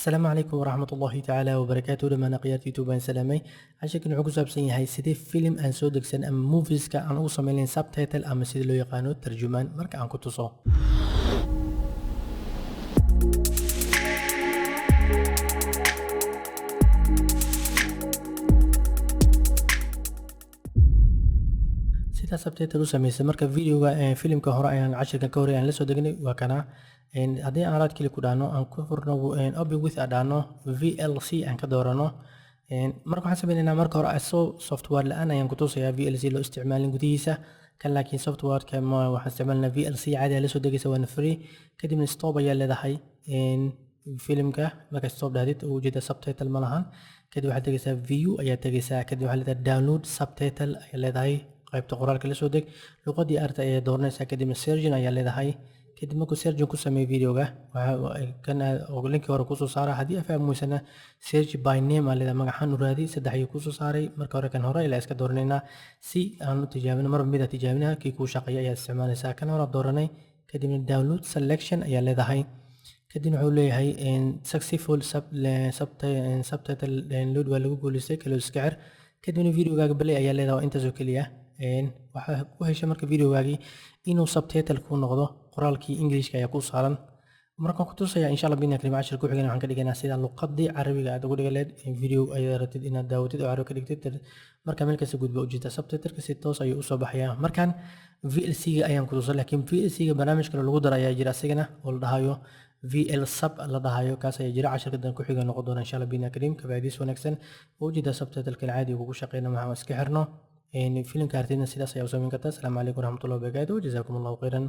السلام عليكم ورحمة الله تعالى وبركاته لما نقيات يوتيوب aan salaamay casharkan wuxuu ku saabsan yahay sidee filim aan soo degsan ama movieska aan ugu sameyn subtitle ama sida loo yaqaano tarjumaan marka aan ku tuso sida subtitle u sameysay marka videoga filimka hore ayaan casharkan ka hore aan la soo degnay waa kana haddii aan right click ku dhahno aan ku furno open with aan dhahno VLC aan ka doorano marka waxaan sameynaynaa marka hore asoo software la-aan ayaan ku tusayaa VLC loo isticmaalin gudihiisa kan laakiin softwareka waxaan isticmaalnaa VLC caadi la soo degaysa waana free kadibna stop ayaa leedahay filimka marka stop dhahdid oo ujeeda subtitle ma lahan kadib waxaad tegaysaa view ayaa tegaysaa kadib waxaad leedahay download subtitle ayaa leedahay qaybta qoraalka la soo deg luqadii arta ayaa dooranaysaa kadibna surgeon ayaa leedahay kadib markuu surgeon ku sameeyo videoga kana linkii hore kusoo saara haddii afahmuysana search by name aa leedahay magaxaan u raadi saddex ayuu kusoo saaray marka hore kan hore ilaa iska dooranaynaa si aan u tijaabino marba mid tijaabina kii kuu shaqeeya ayaa isticmaalaysaa kan hore dooranay kadibna download selection ayaa leedahay kadibna wuxuu leeyahay successful subtitle download waa lagu guuleystay kaloo iska xir kadibna videogaaga balay ayaa leedahay intaas oo keliya waxaa ku heshay marka videogaagii inuu subtitle ku noqdo qoraalkii Englishka ayaa ku saaran markaan ku tusaya insha Allah bina karim cashar ku xigana waxaan ka dhiganaa sida luqadii Carabiga aad ugu dhigaleed video ay ratid inaad daawatid oo Carabi ka dhigtid marka meel kasta gudbo ujeeda subtitle si toos ayuu u soo baxayaa markaan VLC ga ayaan ku tusay laakiin VLC ga barnaamij kale lagu daray ayaa jira asigana oo la dhahayo VL sub la dhahayo kaas ayaa jira casharka dan ku xiga noqon doona insha Allah bina karim ka faa'iideys wanaagsan oo ujeeda subtitle kan caadi ugu shaqeynaa maxaa iska xirno فيلم كارتين سيدا سيوسو من كتا السلام عليكم ورحمة الله وبركاته جزاكم الله خيرا